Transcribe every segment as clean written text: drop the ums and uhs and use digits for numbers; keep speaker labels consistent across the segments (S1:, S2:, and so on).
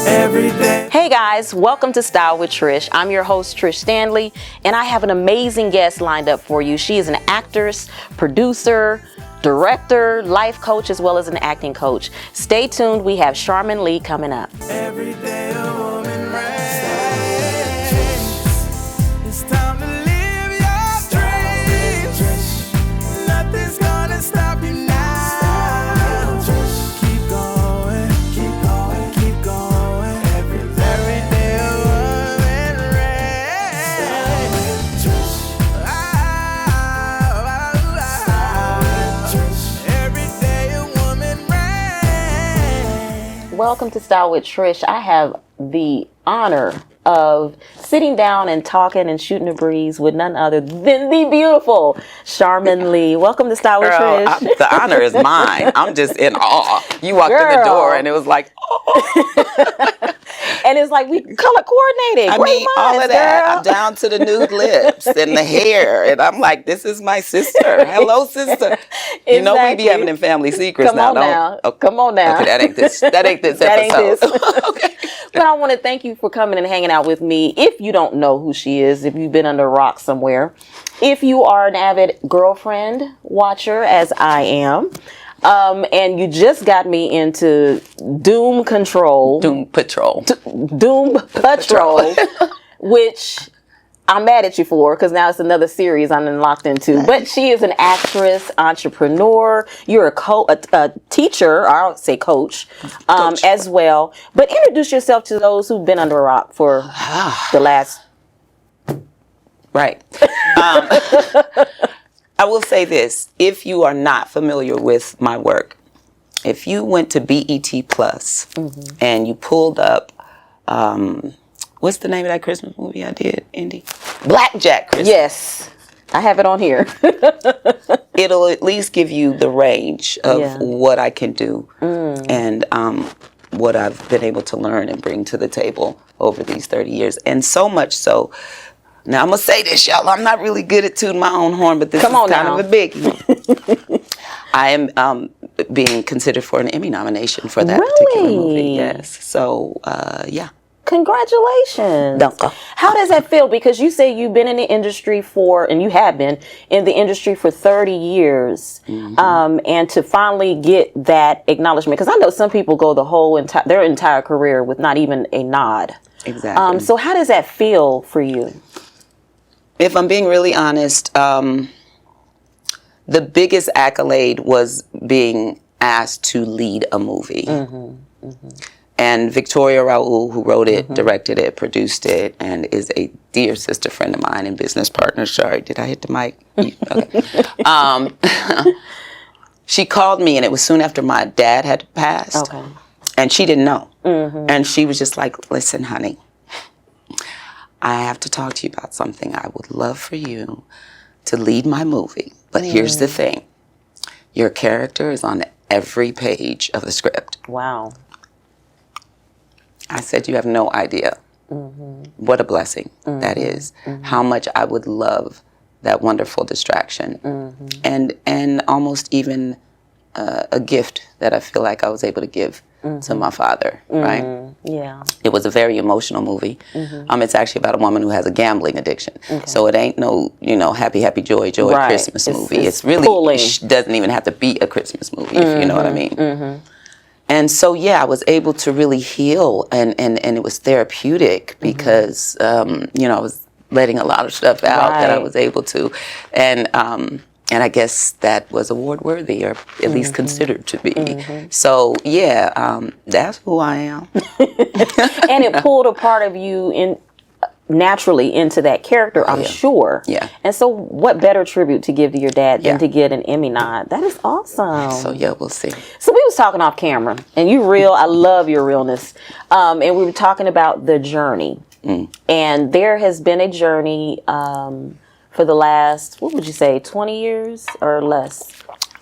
S1: every day.
S2: Hey guys, welcome to Style with Trish. I'm your host, Trish Standley, and I have an amazing guest lined up for you. She is an actress, producer, director, life coach, as well as an acting coach. Stay tuned. We have Charmin Lee coming up.
S1: Every day a woman raised. It's time to live your dreams. Nothing's gonna stop you now. Keep going, keep going, keep going. Every day a woman raised. Every day a woman raised.
S2: Welcome to Style with Trish. I have the honor of sitting down and talking and shooting a breeze with none other than the beautiful Charmin Lee. Welcome to Style with Trish.
S3: The honor is mine. I'm just in awe. You walked in the door and it was like, oh.
S2: And it's like we color coordinated.
S3: I
S2: Great
S3: mean, all
S2: minds,
S3: of that.
S2: girl.
S3: I'm down to the nude lips and the hair. And I'm like, this is my sister. Hello, sister. You know we be having them family secrets
S2: Come
S3: now.
S2: on now.
S3: Okay.
S2: Come on now.
S3: Okay, that ain't this
S2: That ain't
S3: episode.
S2: this.
S3: Okay.
S2: But I want to thank you for coming and hanging out with me. If you don't know who she is, if you've been under a rock somewhere, if you are an avid girlfriend watcher, as I am, and you just got me into Doom Patrol, which I'm mad at you for, because now it's another series I'm locked into. But she is an actress, entrepreneur. You're a teacher, I don't say coach, as well. But introduce yourself to those who've been under a rock for the last.
S3: Right. I will say this. If you are not familiar with my work, if you went to BET Plus and you pulled up, what's the name of that Christmas movie I did, Indy? Blackjack Christmas.
S2: Yes, I have it on here.
S3: It'll at least give you the range of what I can do and what I've been able to learn and bring to the table over these 30 years. And so much so, now I'm going to say this, y'all, I'm not really good at tooting my own horn, but this is kind of a biggie. I am being considered for an Emmy nomination for that particular movie. Yes. So, yeah.
S2: Congratulations.
S3: Danke.
S2: How does that feel? Because you say you've been in the industry and you have been in the industry for 30 years, and to finally get that acknowledgement. Because I know some people go their entire career with not even a nod.
S3: Exactly.
S2: So how does that feel for you?
S3: If I'm being really honest, the biggest accolade was being asked to lead a movie. And Victoria Raoul, who wrote it, directed it, produced it, and is a dear sister friend of mine and business partner. Sorry, did I hit the mic? Okay. She called me, and it was soon after my dad had passed. Okay. And she didn't know. And she was just like, listen, honey, I have to talk to you about something. I would love for you to lead my movie. But here's the thing. Your character is on every page of the script.
S2: Wow.
S3: I said, you have no idea what a blessing that is. How much I would love that wonderful distraction. And almost even a gift that I feel like I was able to give to my father, right?
S2: Yeah.
S3: It was a very emotional movie. It's actually about a woman who has a gambling addiction. So it ain't no, happy, happy, joy Christmas movie. It's really, doesn't even have to be a Christmas movie, if you know what I mean. And so, yeah, I was able to really heal, and it was therapeutic because, I was letting a lot of stuff out that I was able to. And I guess that was award worthy, or at least considered to be. So, yeah, that's who I am.
S2: And it pulled a part of you naturally into that character, I'm sure. Yeah. And so what better tribute to give to your dad than to get an Emmy nod? That is awesome.
S3: So, yeah, we'll see.
S2: So we was talking off camera, and you real. I love your realness. And we were talking about the journey. And there has been a journey for the last, what would you say, 20 years or less?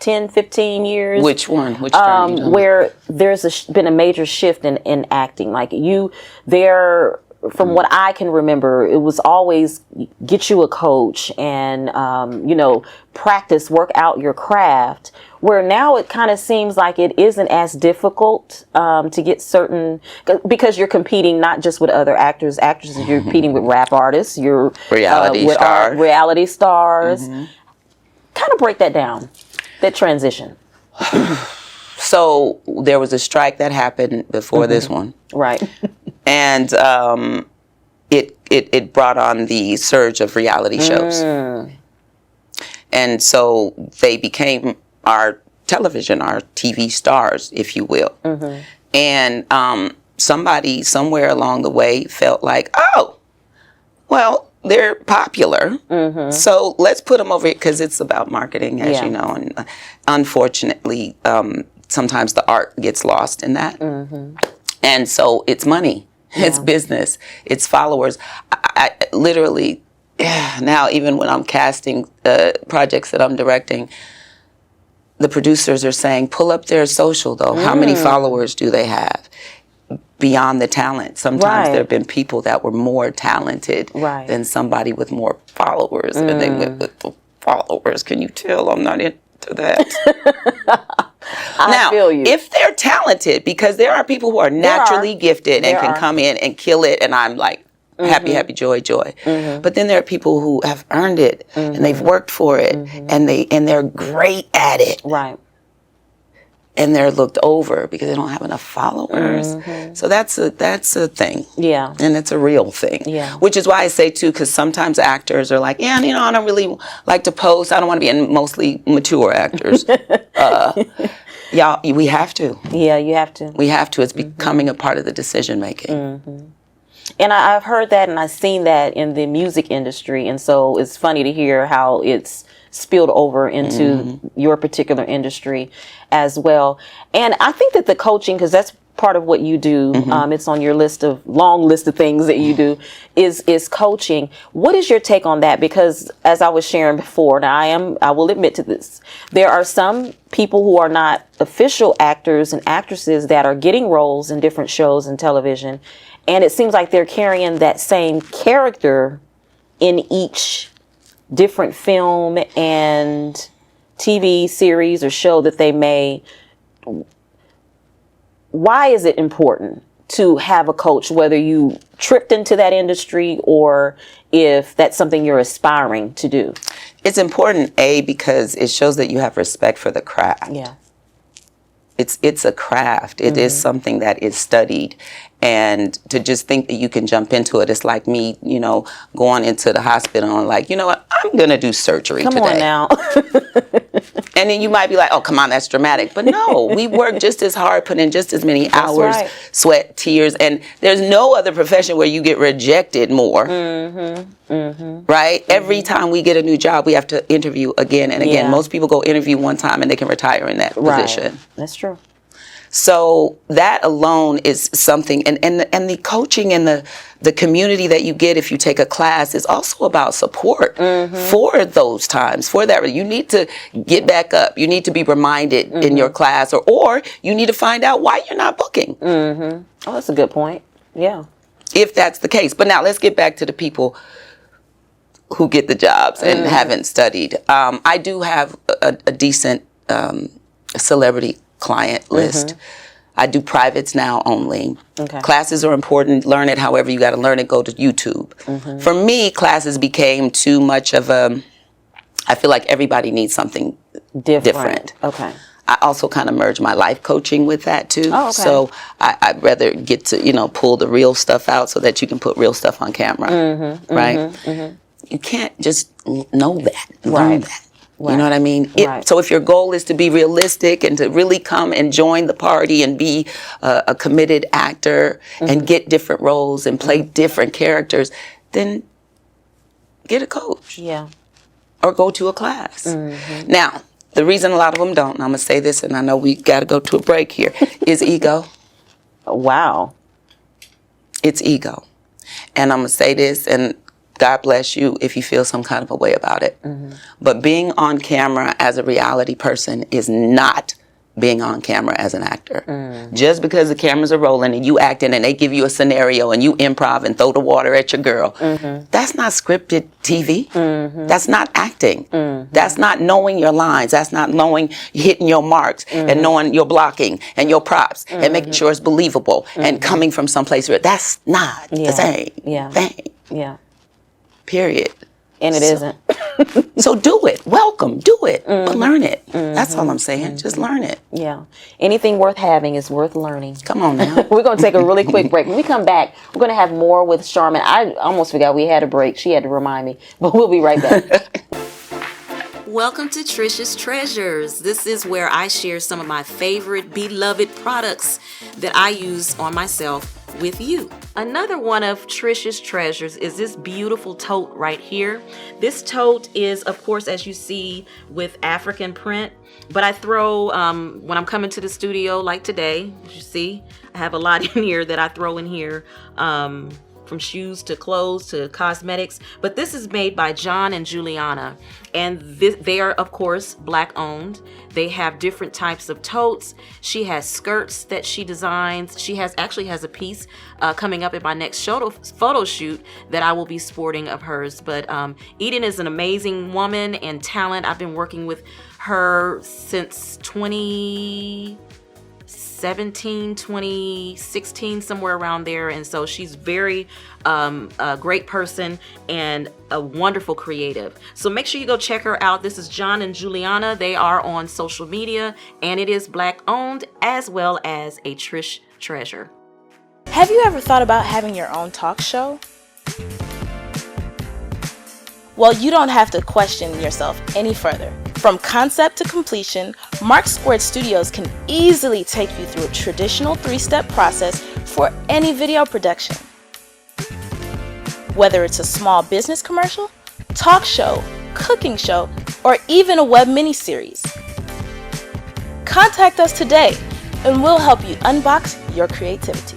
S2: 10, 15 years.
S3: Which one? Which journey?
S2: Where there's been a major shift in acting. Like there from what I can remember, it was always get you a coach and, practice, work out your craft. Where now it kind of seems like it isn't as difficult to get certain, because you're competing not just with other actresses, you're competing with rap artists, you're
S3: reality
S2: stars. Kind of break that down, that transition.
S3: So there was a strike that happened before this one.
S2: Right.
S3: And it brought on the surge of reality shows. And so they became our television, our TV stars, if you will. And somebody somewhere along the way felt like, oh, well, they're popular, so let's put them over here, because it's about marketing, as you know. And unfortunately, sometimes the art gets lost in that. And so it's money, it's business, it's followers. I literally, now even when I'm casting projects that I'm directing, the producers are saying, pull up their social, though. How many followers do they have? Beyond the talent. Sometimes there have been people that were more talented than somebody with more followers. And they went with the followers. Can you tell I'm not into that? Now,
S2: feel you.
S3: If they're talented, because there are people who are naturally gifted and can come in and kill it, and I'm like, happy, happy, joy, joy. But then there are people who have earned it and they've worked for it and they're great at it.
S2: Right.
S3: And they're looked over because they don't have enough followers. So that's a thing.
S2: Yeah.
S3: And it's a real thing.
S2: Yeah.
S3: Which is why I say, too, because sometimes actors are like, I don't really like to post. I don't want to be, and mostly mature actors. We have to.
S2: Yeah, you have to.
S3: We have to. It's becoming a part of the decision making.
S2: And I've heard that and I've seen that in the music industry. And so it's funny to hear how it's spilled over into your particular industry as well. And I think that the coaching, because that's part of what you do, it's on your long list of things that you do, is coaching. What is your take on that? Because as I was sharing before, now I will admit to this, there are some people who are not official actors and actresses that are getting roles in different shows and television. And it seems like they're carrying that same character in each different film and TV series or show that they may. Why is it important to have a coach, whether you tripped into that industry or if that's something you're aspiring to do?
S3: It's important, because it shows that you have respect for the craft.
S2: Yeah.
S3: It's a craft. It is something that is studied. And to just think that you can jump into it, it's like me, going into the hospital and like, you know what, I'm going to do surgery today.
S2: Come on now.
S3: And then you might be like, oh, come on, that's dramatic. But no, we work just as hard, put in just as many hours, sweat, tears. And there's no other profession where you get rejected more. Right? Every time we get a new job, we have to interview again and again. Most people go interview one time and they can retire in that position.
S2: That's true.
S3: So that alone is something, and the coaching and the community that you get if you take a class is also about support for those times, for that. You need to get back up. You need to be reminded in your class, or you need to find out why you're not booking.
S2: Oh, that's a good point. Yeah.
S3: If that's the case. But now let's get back to the people who get the jobs and haven't studied. I do have a decent celebrity client list. I do privates now only. Classes are important. Learn it however you got to learn it. Go to YouTube. For me, classes became too much of I feel like everybody needs something different.
S2: Okay.
S3: I also kind of merge my life coaching with that too.
S2: Oh, okay.
S3: So I'd rather get to, pull the real stuff out so that you can put real stuff on camera. Right? You can't just know that. Learn that. You know what I mean? So if your goal is to be realistic and to really come and join the party and be a committed actor and get different roles and play different characters, then get a coach.
S2: Yeah.
S3: Or go to a class. Now, the reason a lot of them don't, and I'm going to say this, and I know we got to go to a break here, is ego.
S2: Wow.
S3: It's ego. And I'm going to say this, and God bless you if you feel some kind of a way about it. But being on camera as a reality person is not being on camera as an actor. Just because the cameras are rolling and you acting and they give you a scenario and you improv and throw the water at your girl, that's not scripted TV. That's not acting. That's not knowing your lines. That's not knowing, hitting your marks and knowing your blocking and your props and making sure it's believable and coming from someplace where that's not the same thing.
S2: Yeah.
S3: Period.
S2: And it isn't.
S3: So do it. Welcome. Do it. But learn it. That's all I'm saying. Just learn it.
S2: Yeah. Anything worth having is worth learning.
S3: Come on now.
S2: We're going to take a really quick break. When we come back, we're going to have more with Charmin. I almost forgot we had a break. She had to remind me. But we'll be right back. Welcome to Trish's Treasures. This is where I share some of my favorite beloved products that I use on myself with you. Another one of Trish's treasures is this beautiful tote right here. This tote is, of course, as you see, with African print, but I throw, when I'm coming to the studio like today, as you see, I have a lot in here that I throw in here, from shoes to clothes to cosmetics. But this is made by John and Juliana, and they are, of course, Black owned. They have different types of totes. She has skirts that she designs. She actually has a piece coming up at my next photo shoot that I will be sporting of hers. But Eden is an amazing woman and talent. I've been working with her since 2017, 2016, somewhere around there. And so she's very a great person and a wonderful creative. So make sure you go check her out. This is John and Juliana. They are on social media, and it is Black owned as well as a Trish treasure.
S4: Have you ever thought about having your own talk show? Well, you don't have to question yourself any further. From concept to completion, Mark Squared Studios can easily take you through a traditional 3-step process for any video production. Whether it's a small business commercial, talk show, cooking show, or even a web miniseries. Contact us today and we'll help you unbox your creativity.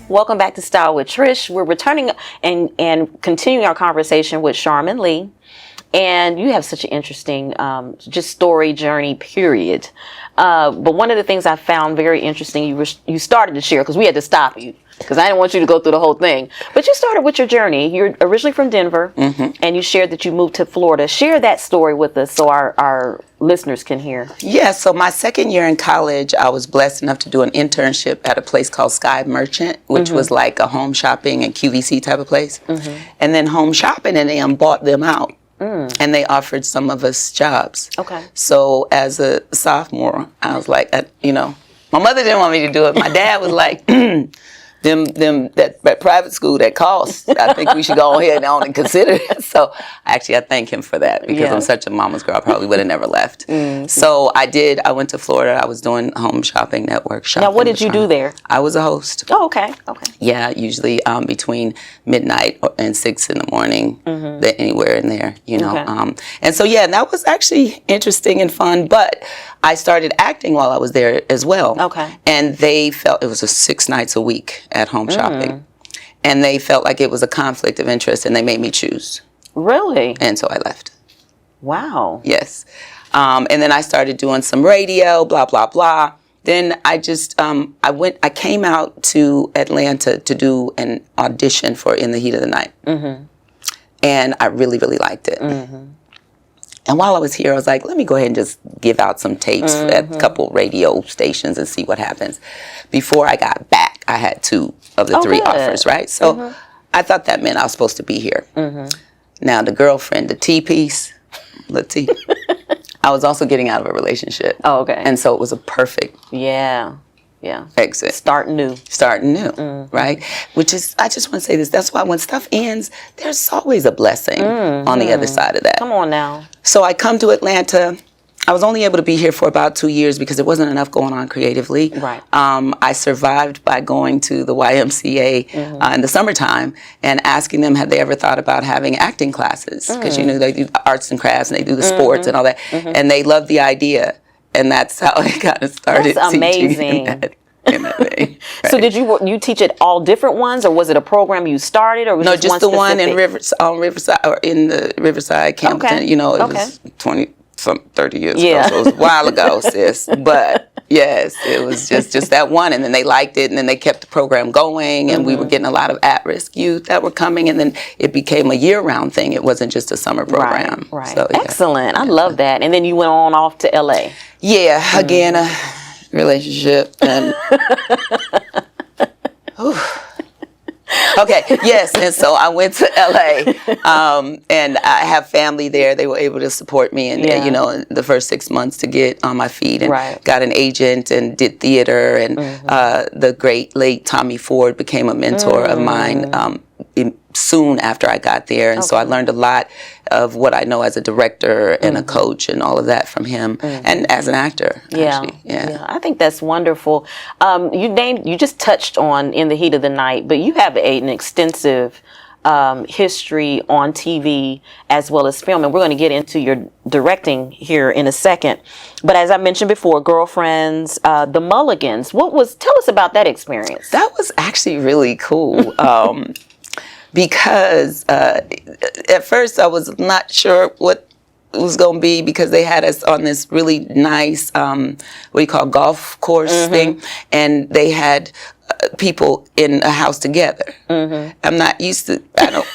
S2: Welcome back to Style with Trish. We're returning and continuing our conversation with Charmin Lee. And you have such an interesting just story journey, period. But one of the things I found very interesting, you started to share, because we had to stop you, because I didn't want you to go through the whole thing. But you started with your journey. You're originally from Denver, and you shared that you moved to Florida. Share that story with us so our listeners can hear.
S3: Yeah, so my second year in college, I was blessed enough to do an internship at a place called Sky Merchant, which was like a home shopping and QVC type of place. And then Home Shopping and them bought them out. And they offered some of us jobs.
S2: Okay.
S3: So as a sophomore, I was like, my mother didn't want me to do it. My dad was like, that private school that costs, I think we should go ahead and consider it. So I thank him for that, because I'm such a mama's girl. I probably would have never left. So I went to Florida. I was doing Home Shopping Network shopping.
S2: Now, what did you do there?
S3: I was a host.
S2: Oh, okay.
S3: Yeah, usually between midnight and 6 in the morning, anywhere in there, Okay. And so, that was actually interesting and fun, but I started acting while I was there as well.
S2: Okay.
S3: And they felt it was 6 nights a week at Home Shopping. And they felt like it was a conflict of interest, and they made me choose.
S2: Really?
S3: And so I left.
S2: Wow.
S3: Yes. And then I started doing some radio, blah, blah, blah. Then I I came out to Atlanta to do an audition for In the Heat of the Night. And I really, really liked it. And while I was here, I was like, let me go ahead and just give out some tapes at a couple radio stations and see what happens. Before I got back, I had 2 of the 3 offers, right? So I thought that meant I was supposed to be here. Now, the girlfriend, the T-piece, I was also getting out of a relationship.
S2: Oh, okay.
S3: And so it was a perfect exit.
S2: Starting new,
S3: right? Which is, I just want to say this, that's why when stuff ends, there's always a blessing on the other side of that.
S2: Come on now.
S3: So I come to Atlanta. I was only able to be here for about 2 years because there wasn't enough going on creatively.
S2: Right.
S3: I survived by going to the YMCA in the summertime and asking them, had they ever thought about having acting classes? Because, they do arts and crafts and they do the sports and all that. And they loved the idea. And that's how I kind of started.
S2: That's amazing.
S3: teaching that. in that thing. Right.
S2: So did you teach at all different ones, or was it a program you started, or was
S3: no, just the one in
S2: specific?
S3: Riverside, or in the Riverside campus.
S2: Okay.
S3: You know, it was 30 years ago, so it was a while ago, sis. But yes, it was just that one, and then they liked it, and then they kept the program going, and we were getting a lot of at-risk youth that were coming, and then it became a year-round thing. It wasn't just a summer program.
S2: Right.
S3: So, yeah.
S2: Excellent. I love that. And then you went on off to LA.
S3: Yeah, again, a relationship and. Okay, yes, and so I went to LA, and I have family there. They were able to support me, and you know, in the first 6 months to get on my feet, and got an agent and did theater, and the great late Tommy Ford became a mentor of mine soon after I got there, and so I learned a lot of what I know as a director and a coach and all of that from him, and as an actor. Actually. Yeah,
S2: I think that's wonderful. You just touched on In the Heat of the Night, but you have an extensive history on TV as well as film, and we're going to get into your directing here in a second. But as I mentioned before, Girlfriends, The Mulligans. Tell us about that experience.
S3: That was actually really cool. Because at first I was not sure what it was going to be, because they had us on this really nice, golf course thing, and they had people in a house together. I'm not used to, I don't.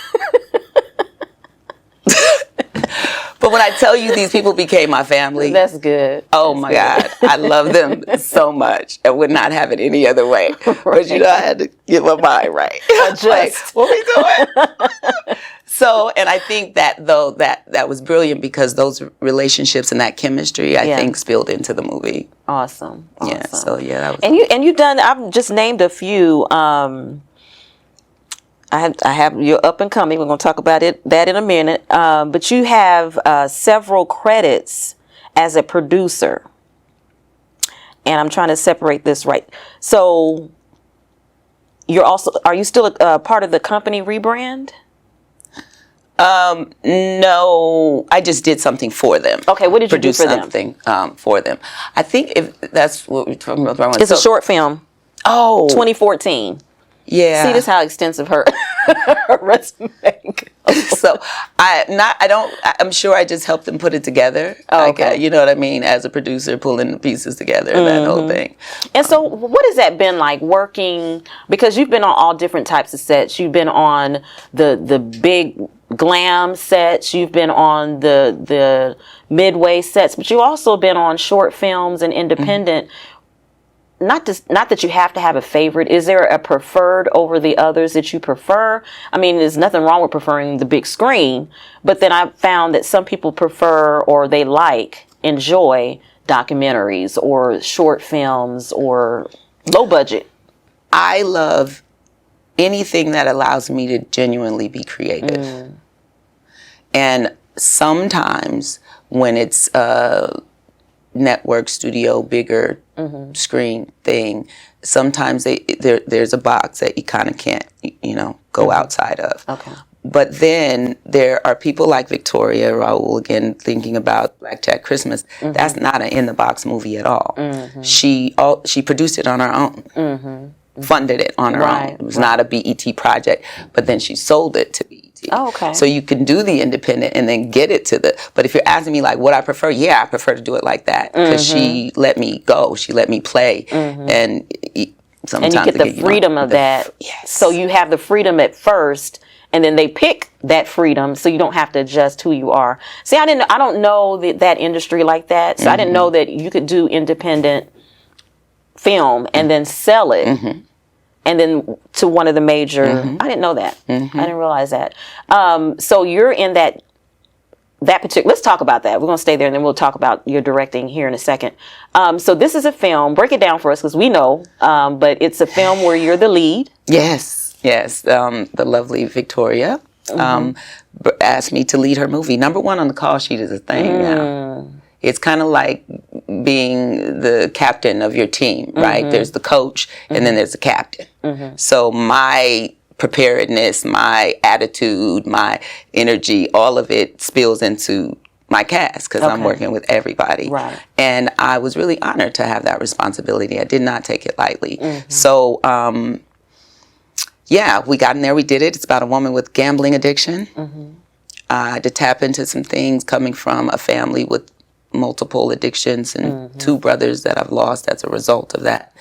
S3: But when I tell you these people became my family.
S2: That's good.
S3: Oh my God. I love them so much. I would not have it any other way. But you know, I had to get my mind right. Like, what we doing? So, and I think that though, that was brilliant, because those relationships and that chemistry, I think, spilled into the movie.
S2: Awesome.
S3: Yeah. So yeah, that was.
S2: And you've done. I've just named a few. I have you're up and coming. We're going to talk about that in a minute. But you have several credits as a producer, and I'm trying to separate this right. So are you still a part of the company rebrand?
S3: No, I just did something for them.
S2: Okay, what did you do for them?
S3: Produce something for them. I think if that's what we're talking about.
S2: It's a short film.
S3: Oh,
S2: 2014.
S3: Yeah.
S2: See, this is how extensive her resume goes.
S3: So I'm sure I just helped them put it together.
S2: Oh, okay.
S3: You know what I mean? As a producer, pulling the pieces together, that whole thing.
S2: And so what has that been like working, because you've been on all different types of sets. You've been on the big glam sets, you've been on the midway sets, but you've also been on short films and independent. Not that you have to have a favorite. Is there a preferred over the others that you prefer? I mean, there's nothing wrong with preferring the big screen, but then I've found that some people prefer, or they enjoy documentaries or short films or low budget.
S3: I love anything that allows me to genuinely be creative. And sometimes when it's network studio, bigger screen thing, sometimes there's a box that you kind of can't, go outside of.
S2: Okay.
S3: But then there are people like Victoria Raoul, again, thinking about Black Jack Christmas. That's not an in-the-box movie at all. She produced it on her own, funded it on her own. It was not a BET project, but then she sold it to BET.
S2: Oh, okay.
S3: So you can do the independent and then get it to but if you're asking me like what I prefer, I prefer to do it like that, because she let me go, she let me play, and sometimes
S2: and you get the freedom of that.
S3: Yes.
S2: So you have the freedom at first, and then they pick that freedom, so you don't have to adjust who you are. See, I don't know that industry like that, so I didn't know that you could do independent film and then sell it. And then to one of the major, I didn't know that. I didn't realize that. So you're in that particular, let's talk about that. We're going to stay there, and then we'll talk about your directing here in a second. So this is a film, break it down for us, because we know, but it's a film where you're the lead.
S3: Yes. The lovely Victoria asked me to lead her movie. Number one on the call sheet is a thing now. It's kind of like being the captain of your team, right? There's the coach, and then there's the captain. So my preparedness, my attitude, my energy, all of it spills into my cast, because I'm working with everybody.
S2: Right.
S3: And I was really honored to have that responsibility. I did not take it lightly. So, yeah, we got in there, we did it. It's about a woman with gambling addiction. I had to tap into some things coming from a family with multiple addictions and 2 brothers that I've lost as a result of that.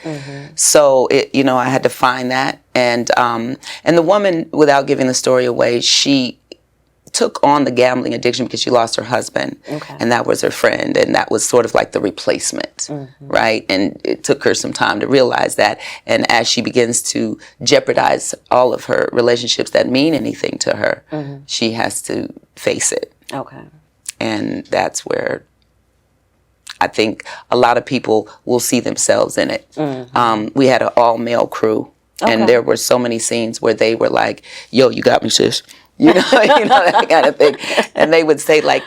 S3: So I had to find that, and the woman, without giving the story away, she took on the gambling addiction because she lost her husband, and that was her friend, and that was sort of like the replacement, right? And it took her some time to realize that, and as she begins to jeopardize all of her relationships that mean anything to her, she has to face it. And that's where I think a lot of people will see themselves in it. We had an all-male crew, and there were so many scenes where they were like, "Yo, you got me, sis." That kind of thing. And they would say, like,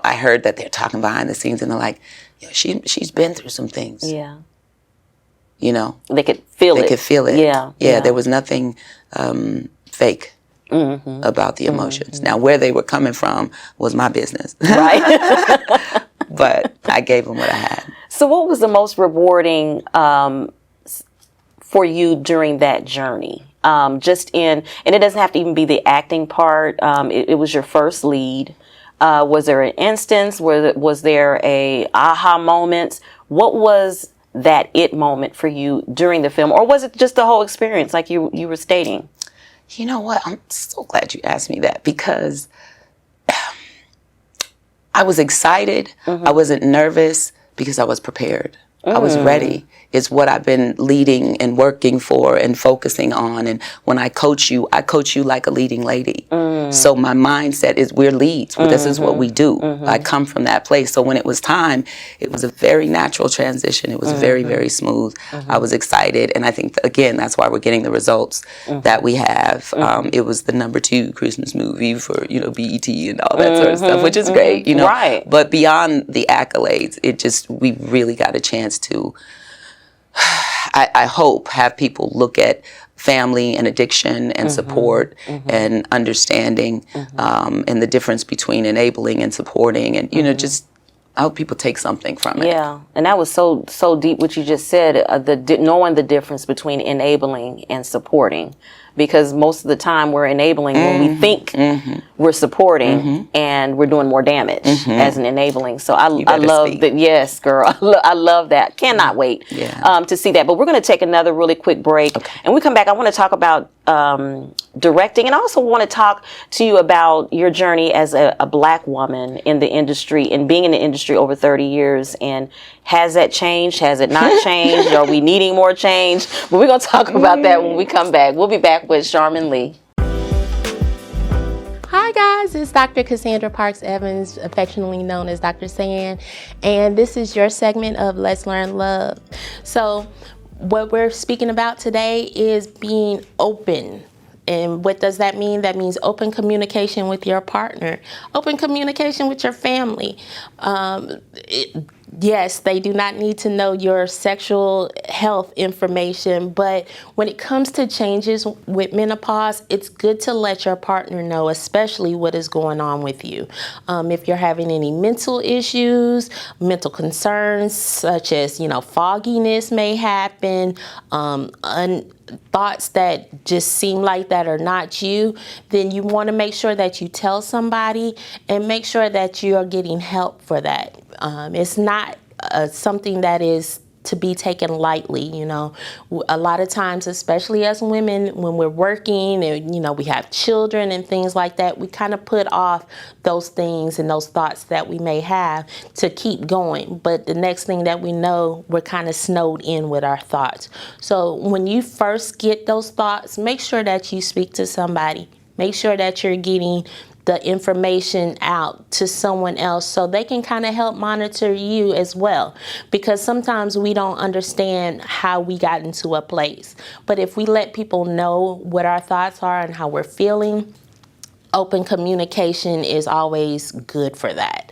S3: I heard that they're talking behind the scenes, and they're like, "Yo, she's been through some things."
S2: Yeah.
S3: They
S2: could feel it.
S3: They could feel it.
S2: Yeah.
S3: There was nothing fake about the emotions. Now, where they were coming from was my business.
S2: Right.
S3: But I gave them what I had.
S2: So what was the most rewarding for you during that journey? And it doesn't have to even be the acting part. It was your first lead. Was there an instance? Was there a aha moment? What was that it moment for you during the film? Or was it just the whole experience like you were stating?
S3: You know what? I'm so glad you asked me that, because I was excited. I wasn't nervous because I was prepared. I was ready. It's what I've been leading and working for and focusing on. And when I coach you like a leading lady. So my mindset is we're leads. This is what we do. I come from that place. So when it was time, it was a very natural transition. It was very, very smooth. I was excited. And I think, again, that's why we're getting the results that we have. It was the #2 Christmas movie for, BET and all that sort of stuff, which is great,
S2: Right.
S3: But beyond the accolades, we really got a chance to, I hope, have people look at family and addiction and support and understanding and the difference between enabling and supporting, and just I hope people take something from it.
S2: Yeah, and that was so deep what you just said, knowing the difference between enabling and supporting. Because most of the time we're enabling when we think we're supporting, and we're doing more damage as an enabling. So I love that. Yes, girl. I love that. Cannot wait to see that. But we're going to take another really quick break. And we come back, I want to talk about directing, and I also want to talk to you about your journey as a Black woman in the industry and being in the industry over 30 years. And has that changed? Has it not changed? Are we needing more change? But we're going to talk about that when we come back. We'll be back with Charmin Lee.
S5: Hi guys, it's Dr. Cassandra Parks Evans, affectionately known as Dr. San, and this is your segment of Let's Learn Love. So what we're speaking about today is being open. And what does that mean? That means open communication with your partner, open communication with your family. Yes, they do not need to know your sexual health information, but when it comes to changes with menopause, it's good to let your partner know, especially what is going on with you. If you're having any mental issues, mental concerns, such as, fogginess may happen, thoughts that just seem like that are not you, then you want to make sure that you tell somebody and make sure that you are getting help for that. It's not something that is to be taken lightly. A lot of times, especially as women, when we're working and, we have children and things like that, we kind of put off those things and those thoughts that we may have to keep going. But the next thing that we know, we're kind of snowed in with our thoughts. So when you first get those thoughts, make sure that you speak to somebody. Make sure that you're getting the information out to someone else so they can kind of help monitor you as well, because sometimes we don't understand how we got into a place. But if we let people know what our thoughts are and how we're feeling, open communication is always good for that.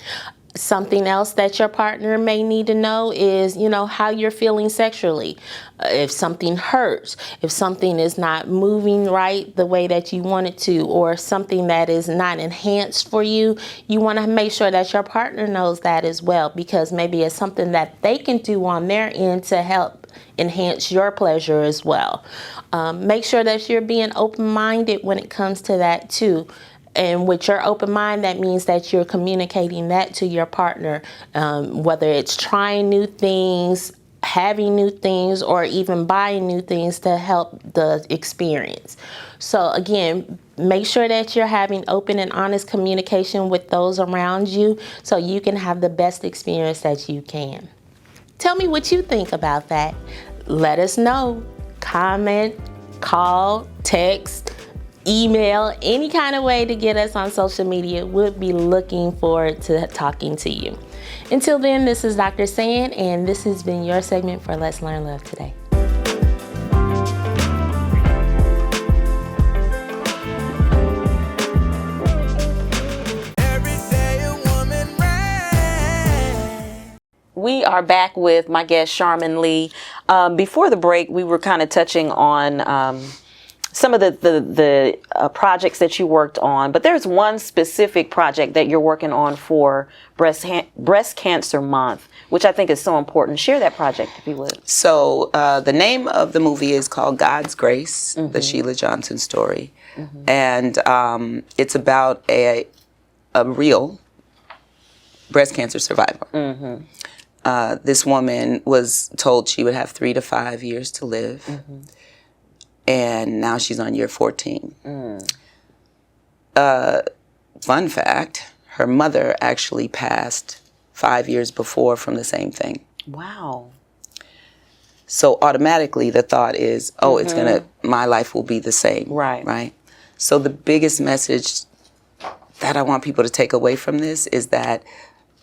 S5: Something else that your partner may need to know is, how you're feeling sexually. If something hurts, if something is not moving right the way that you want it to, or something that is not enhanced for you, you want to make sure that your partner knows that as well, because maybe it's something that they can do on their end to help enhance your pleasure as well. Make sure that you're being open-minded when it comes to that too. And with your open mind, that means that you're communicating that to your partner, whether it's trying new things, having new things, or even buying new things to help the experience. So again, make sure that you're having open and honest communication with those around you so you can have the best experience that you can. Tell me what you think about that. Let us know. Comment, call, text, email, any kind of way to get us on social media. We'll be looking forward to talking to you. Until then, this is Dr. Sand, and this has been your segment for Let's Learn Love Today.
S2: We are back with my guest, Charmin Lee. Before the break, we were kind of touching on some of the projects that you worked on, but there's one specific project that you're working on for Breast Cancer Month, which I think is so important. Share that project, if you would.
S3: So the name of the movie is called God's Grace, the Sheila Johnson story. And it's about a real breast cancer survivor. This woman was told she would have 3 to 5 years to live. And now she's on year 14. Fun fact, her mother actually passed 5 years before from the same thing.
S2: Wow.
S3: So automatically the thought is, my life will be the same. Right. So the biggest message that I want people to take away from this is that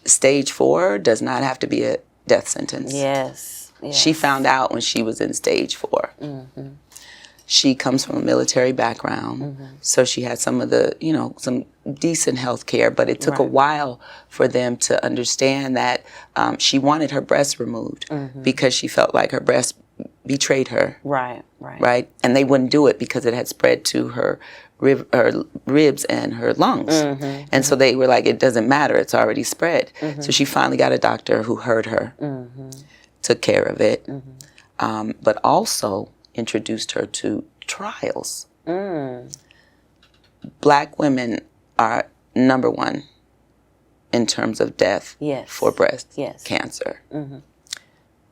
S3: stage 4 does not have to be a death sentence.
S2: Yes.
S3: She found out when she was in stage 4. She comes from a military background, so she had some of the, some decent health care, but it took a while for them to understand that she wanted her breast removed because she felt like her breast betrayed her. Right. And they wouldn't do it because it had spread to her ribs and her lungs. And so they were like, it doesn't matter, it's already spread. So she finally got a doctor who heard her, took care of it, but also introduced her to trials. Black women are number 1 in terms of death for breast cancer.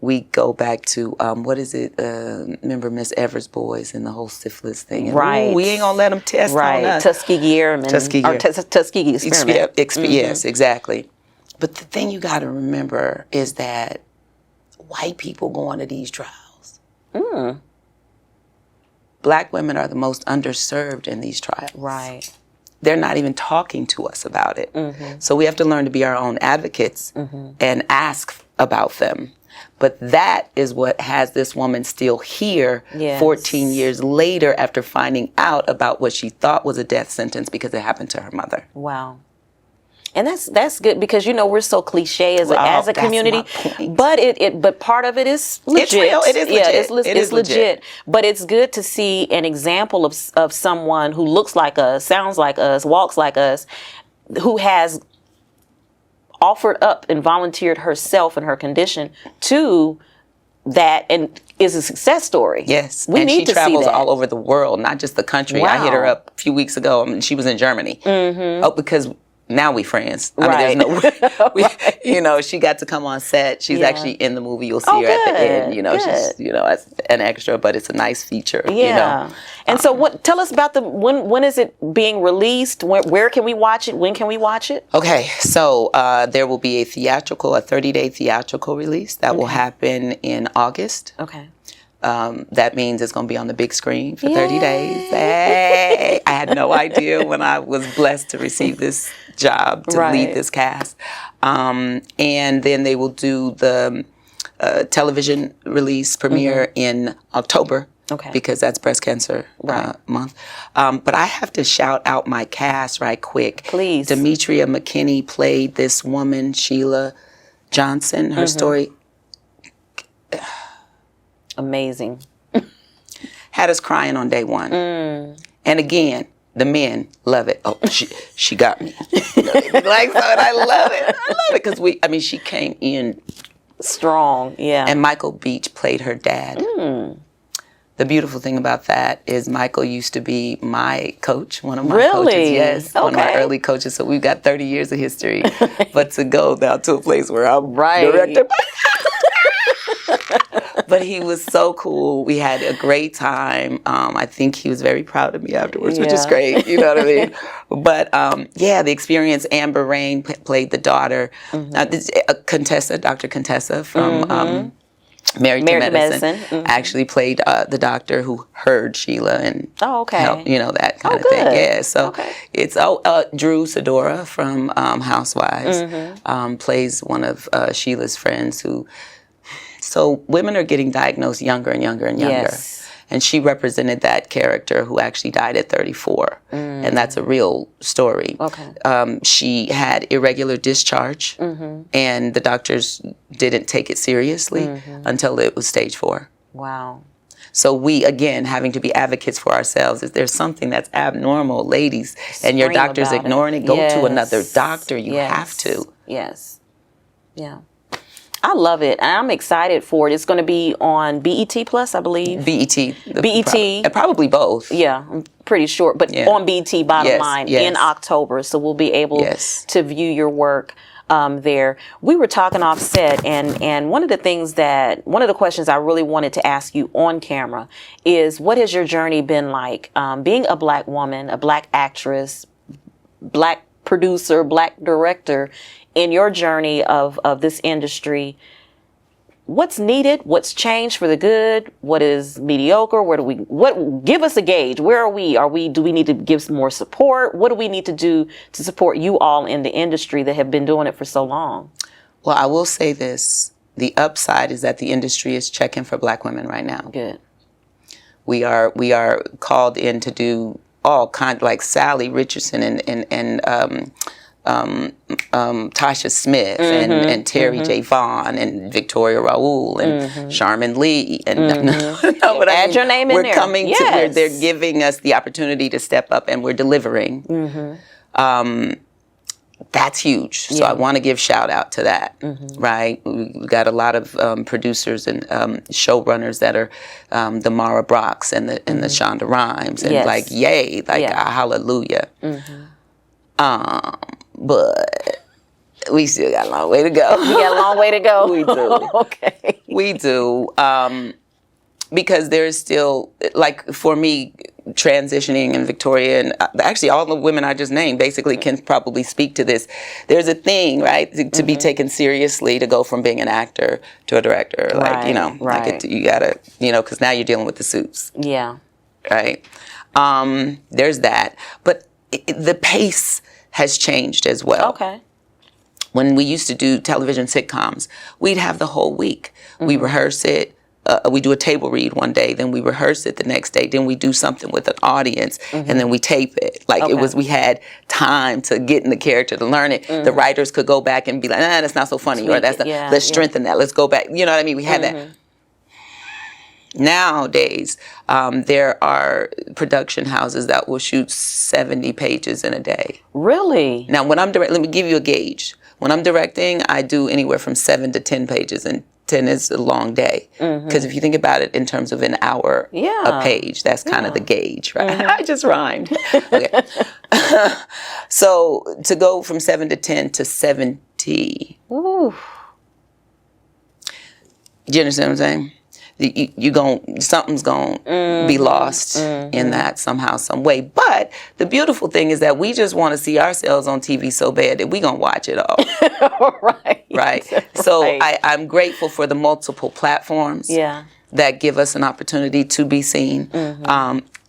S3: We go back to, remember Miss Evers' boys and the whole syphilis thing. And, we ain't gonna let them test on us.
S2: Tuskegee Airmen. Tuskegee experiment.
S3: Yes, exactly. But the thing you gotta remember is that white people go into these trials. Black women are the most underserved in these trials. Right. They're not even talking to us about it. So we have to learn to be our own advocates and ask about them. But that is what has this woman still here 14 years later after finding out about what she thought was a death sentence because it happened to her mother.
S2: Wow. And that's good because we're so cliche as a community, but part of it is legit.
S3: It's real. It is legit.
S2: It's legit. But it's good to see an example of someone who looks like us, sounds like us, walks like us, who has offered up and volunteered herself and her condition to that and is a success story.
S3: Yes.
S2: We need to see that.
S3: And she travels all over the world, not just the country. Wow. I hit her up a few weeks ago. She was in Germany. Because now we friends. I mean, there's no, she got to come on set. She's actually in the movie. You'll see her at the end. She's, as an extra, but it's a nice feature. Yeah.
S2: And so tell us about when is it being released? Where can we watch it? When can we watch it?
S3: Okay. So there will be a 30-day theatrical release that will happen in August. Okay. That means it's going to be on the big screen for 30 days. Hey, I had no idea when I was blessed to receive this job to lead this cast. And then they will do the television release premiere in October.
S2: Okay.
S3: Because that's breast cancer month. But I have to shout out my cast right quick.
S2: Please.
S3: Demetria McKinney played this woman, Sheila Johnson. Her story
S2: amazing.
S3: had us crying on day one. And again, the men love it. Oh, she got me. Like, so, and I love it. I love it because she came in
S2: strong. Yeah.
S3: And Michael Beach played her dad. The beautiful thing about that is Michael used to be my coach, one of my coaches. Yes, one of my early coaches. So we've got 30 years of history. But to go now to a place where I'm director. But he was so cool. We had a great time. I think he was very proud of me afterwards, which is great. You know what I mean? But the experience. Amber Rain played the daughter. Contessa, Dr. Contessa from Married to Medicine. Actually played the doctor who heard Sheila and helped, that kind of thing. Yeah, so it's Drew Sidora from Housewives plays one of Sheila's friends who. So women are getting diagnosed younger and younger and younger. Yes. And she represented that character who actually died at 34. And that's a real story. Okay. She had irregular discharge, and the doctors didn't take it seriously until it was stage 4.
S2: Wow.
S3: So we, again, having to be advocates for ourselves. If there's something that's abnormal, ladies, and your doctor's ignoring it, go to another doctor. You have to.
S2: Yes. Yeah. I love it. I'm excited for it. It's going to be on BET Plus, I believe. BET.
S3: Probably both.
S2: Yeah, I'm pretty sure. But on BET, bottom line, in October. So we'll be able to view your work there. We were talking off set, and one of the questions I really wanted to ask you on camera is, what has your journey been like being a Black woman, a Black actress, Black producer, Black director, in your journey of this industry? What's needed? What's changed for the good? What is mediocre? Give us a gauge. Where are we? Do we need to give some more support? What do we need to do to support you all in the industry that have been doing it for so long?
S3: Well, I will say this. The upside is that the industry is checking for Black women right now.
S2: Good.
S3: We are called in to do all kinds, like Sally Richardson and Tasha Smith and Terry J. Vaughn and Victoria Raoul and Charmin Lee and
S2: add your name in there.
S3: We're coming to where they're giving us the opportunity to step up, and we're delivering. That's huge. So I want to give shout out to that. Right, we've got a lot of producers and showrunners that are the Mara Brocks and the Shonda Rhimes and yay, hallelujah. But we still got a long way to go.
S2: We got a long way to go.
S3: We do.
S2: Okay.
S3: We do. Because there's still, like, for me, transitioning in Victoria, and actually all the women I just named basically can probably speak to this. There's a thing, right, to be taken seriously, to go from being an actor to a director. Like, you gotta, because now you're dealing with the suits.
S2: Yeah.
S3: Right? There's that. But the pace has changed as well.
S2: Okay.
S3: When we used to do television sitcoms, we'd have the whole week. We rehearse it. We do a table read one day, then we rehearse it the next day, then we do something with an audience, and then we tape it. Like we had time to get in the character, to learn it. The writers could go back and be like, that's not so funny, or let's strengthen that, let's go back. You know what I mean? We had that. Nowadays, there are production houses that will shoot 70 pages in a day.
S2: Really?
S3: Now, when I'm let me give you a gauge. When I'm directing, I do anywhere from 7 to 10 pages, and 10 is a long day. Because if you think about it in terms of an hour a page, that's kind of the gauge, right? I just rhymed. Okay. So to go from 7 to 10 to 70. Ooh. Do you understand what I'm saying? Something's gonna be lost in that somehow, some way. But the beautiful thing is that we just want to see ourselves on TV so bad that we gonna watch it all. Right. So I'm grateful for the multiple platforms that give us an opportunity to be seen.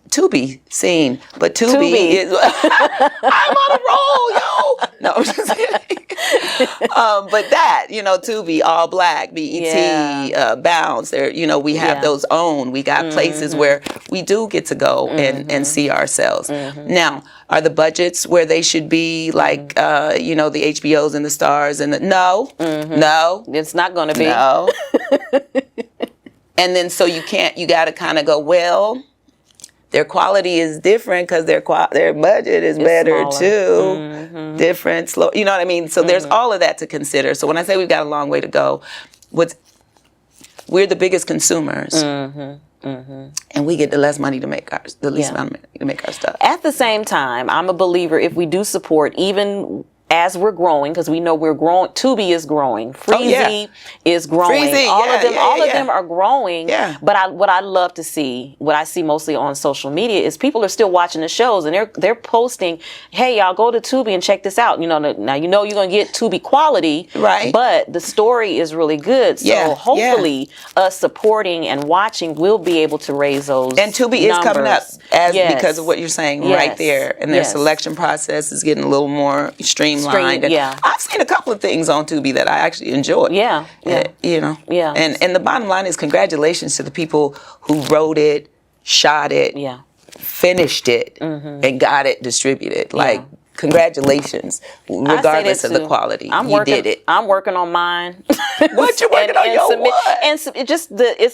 S3: Tubi scene, but Tubi is I'm on a roll, yo. No, I'm just kidding. But that, Tubi, All Black, BET, Bounce, there, we have those own. We got places where we do get to go and see ourselves. Now, are the budgets where they should be, like the HBOs and the Stars and no,
S2: it's not going to be.
S3: No. And then so you got to kind of go, well, their quality is different because their budget is better
S2: smaller.
S3: too. Different, slow. You know what I mean? So there's all of that to consider. So when I say we've got a long way to go, we're the biggest consumers, and we get the least money to make the least amount of money to make our stuff.
S2: At the same time, I'm a believer if we do support, even as we're growing, because we know we're growing. Tubi is growing. Freezy is growing.
S3: Freezy,
S2: all of them are growing.
S3: Yeah.
S2: But what I love to see, what I see mostly on social media, is people are still watching the shows and they're posting, "Hey, y'all, go to Tubi and check this out." Now you're gonna get Tubi quality,
S3: right?
S2: But the story is really good. So hopefully, us supporting and watching will be able to raise those.
S3: And Tubi
S2: numbers.
S3: is coming up because of what you're saying right there, and their selection process is getting a little more streamlined. I've seen a couple of things on Tubi that I actually enjoyed. And the bottom line is congratulations to the people who wrote it, shot it, finished it, and got it distributed. Congratulations, regardless of the quality. You did it.
S2: I'm working on mine.
S3: What you working on? Your what?
S2: And it's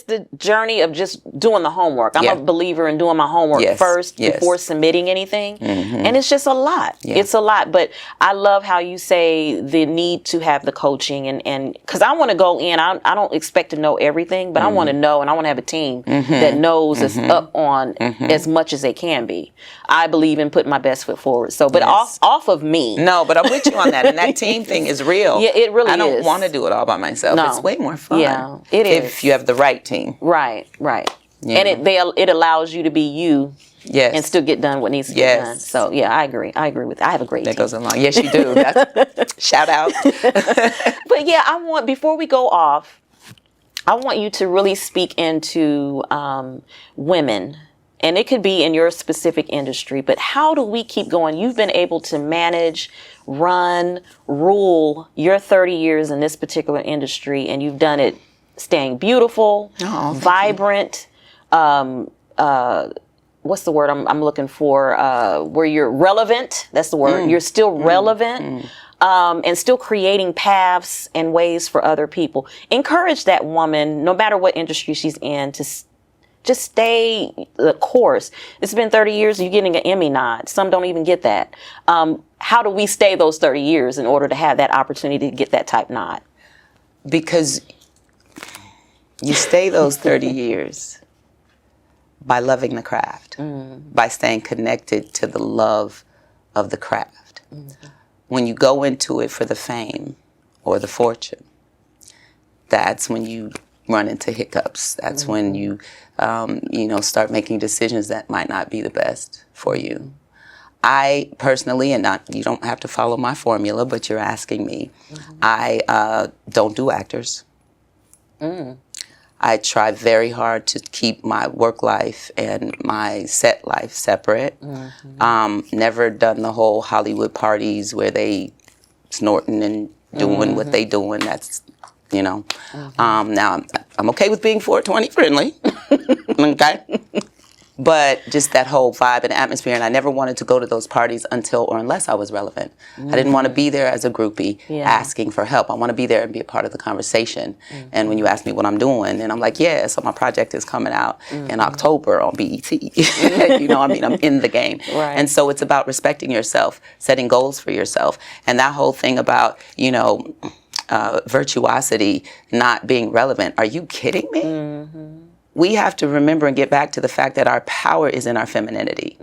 S2: the journey of just doing the homework. I'm a believer in doing my homework first before submitting anything, and it's just a lot. It's a lot, but I love how you say the need to have the coaching and because I want to go in. I don't expect to know everything, but I want to know, and I want to have a team that knows is up on as much as they can be. I believe in putting my best foot forward. So, but off of me.
S3: No, but I'm with you on that. And that team thing is real.
S2: Yeah, it really is.
S3: I don't want to do it all by myself.
S2: No.
S3: It's way more fun.
S2: Yeah, it is.
S3: If you have the right team.
S2: Right.
S3: Yeah.
S2: And it allows you to be you.
S3: Yes.
S2: And still get done what needs to get done. So, I agree. I agree with that. I have a great team.
S3: That goes along. Yes, you do. Shout out.
S2: But before we go off, I want you to really speak into women. And it could be in your specific industry, but how do we keep going? You've been able to manage, run, rule your 30 years in this particular industry, and you've done it staying beautiful, vibrant, what's the word I'm looking for? Where you're relevant. That's the word. You're still relevant. And still creating paths and ways for other people. Encourage that woman, no matter what industry she's in, to just stay the course. It's been 30 years, you're getting an Emmy nod. Some don't even get that. How do we stay those 30 years in order to have that opportunity to get that type nod?
S3: Because you stay those 30 years by loving the craft, by staying connected to the love of the craft. When you go into it for the fame or the fortune, that's when you run into hiccups. That's when you, start making decisions that might not be the best for you. I personally, you don't have to follow my formula, but you're asking me, I don't do actors. I try very hard to keep my work life and my set life separate. Never done the whole Hollywood parties where they snorting and doing what they doing. That's, now I'm okay with being 420 friendly. Okay. But just that whole vibe and atmosphere, and I never wanted to go to those parties until or unless I was relevant. I didn't want to be there as a groupie asking for help. I want to be there and be a part of the conversation. And when you ask me what I'm doing, and I'm like, so my project is coming out in October on BET. I'm in the game.
S2: Right.
S3: And so it's about respecting yourself, setting goals for yourself, and that whole thing about, virtuosity not being relevant. Are you kidding me? We have to remember and get back to the fact that our power is in our femininity.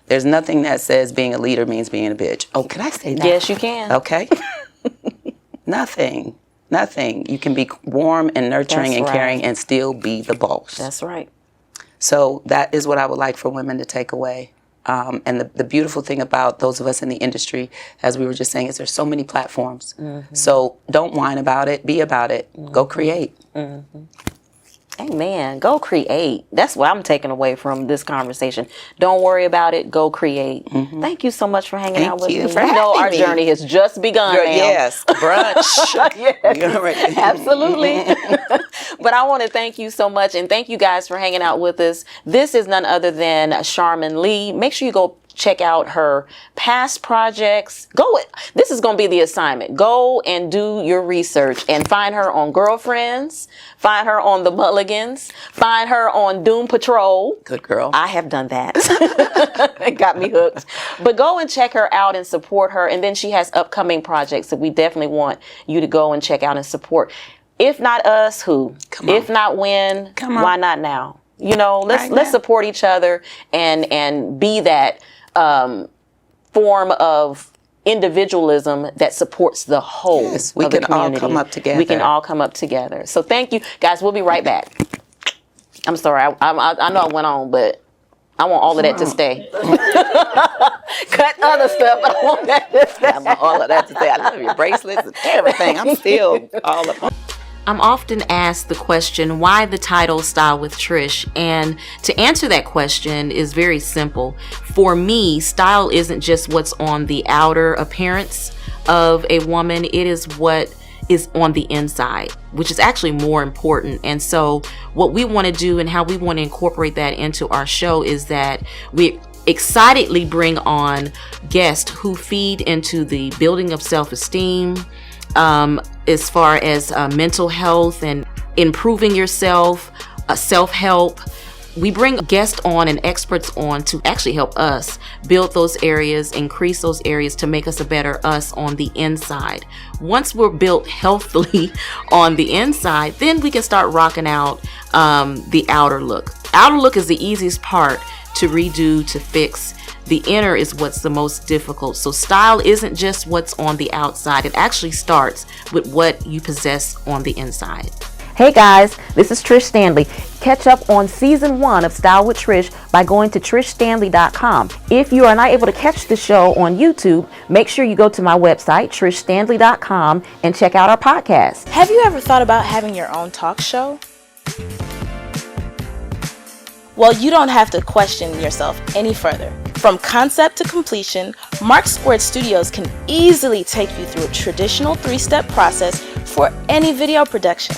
S3: There's nothing that says being a leader means being a bitch. Oh, can I say that?
S2: Yes, you can.
S3: Okay. Nothing. You can be warm and nurturing and caring and still be the boss.
S2: That's right.
S3: So that is what I would like for women to take away. And the beautiful thing about those of us in the industry, as we were just saying, is there's so many platforms. So don't whine about it. Be about it. Go create.
S2: Amen. Go create. That's what I'm taking away from this conversation. Don't worry about it. Go create. Mm-hmm. Thank you so much for hanging out with me. You know our journey has just begun now.
S3: Yes, brunch.
S2: Yes, absolutely. But I want to thank you so much, and thank you guys for hanging out with us. This is none other than Charmin Lee. Make sure you go check out her past projects. This is going to be the assignment. Go and do your research and find her on Girlfriends, find her on The Mulligans, find her on Doom Patrol.
S3: Good girl.
S2: I have done that. It got me hooked. But go and check her out and support her. And then she has upcoming projects that we definitely want you to go and check out and support. If not us, who? If not when, why not now? You know, let's support each other and be that form of individualism that supports the whole of the community. We can all come up together. We can all come up together. So thank you, guys. We'll be right back. I'm sorry. I know I went on, but I want all of that to stay. Cut other stuff, but I want that to stay.
S3: I want all of that to stay. I love your bracelets and everything. I'm still all up on.
S2: I'm often asked the question, why the title Style with Trish? And to answer that question is very simple. For me, style isn't just what's on the outer appearance of a woman. It is what is on the inside, which is actually more important. And so what we want to do and how we want to incorporate that into our show is that we excitedly bring on guests who feed into the building of self-esteem, as far as mental health and improving yourself, self-help. We bring guests on and experts on to actually help us build those areas, increase those areas to make us a better us on the inside. Once we're built healthily on the inside, then we can start rocking out the outer look. Outer look is the easiest part to redo, to fix. The inner is what's the most difficult. So style isn't just what's on the outside. It actually starts with what you possess on the inside. Hey guys, this is Trish Standley. Catch up on season 1 of Style with Trish by going to trishstanley.com. If you are not able to catch the show on YouTube, make sure you go to my website, trishstanley.com, and check out our podcast.
S4: Have you ever thought about having your own talk show? Well, you don't have to question yourself any further. From concept to completion, Mark Squared Studios can easily take you through a traditional 3-step process for any video production.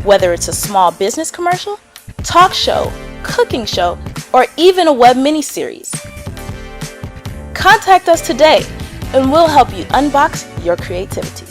S4: Whether it's a small business commercial, talk show, cooking show, or even a web miniseries. Contact us today and we'll help you unbox your creativity.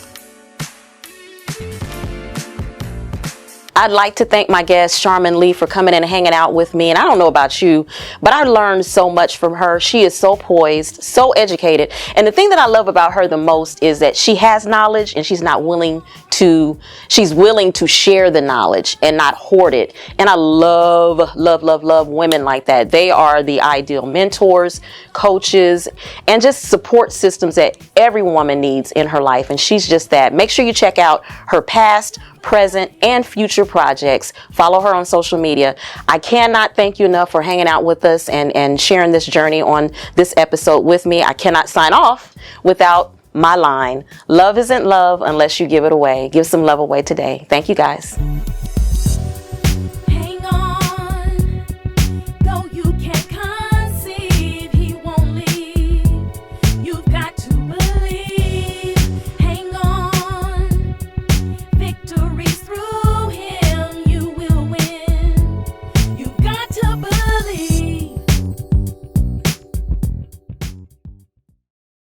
S2: I'd like to thank my guest, Charmin Lee, for coming in and hanging out with me. And I don't know about you, but I learned so much from her. She is so poised, so educated. And the thing that I love about her the most is that she has knowledge and she's willing to share the knowledge and not hoard it. And I love, love, love, love women like that. They are the ideal mentors, coaches, and just support systems that every woman needs in her life. And she's just that. Make sure you check out her past, present, and future projects. Follow her on social media. I cannot thank you enough for hanging out with us and sharing this journey on this episode with me. I cannot sign off without my line. Love isn't love unless you give it away. Give some love away today. Thank you guys.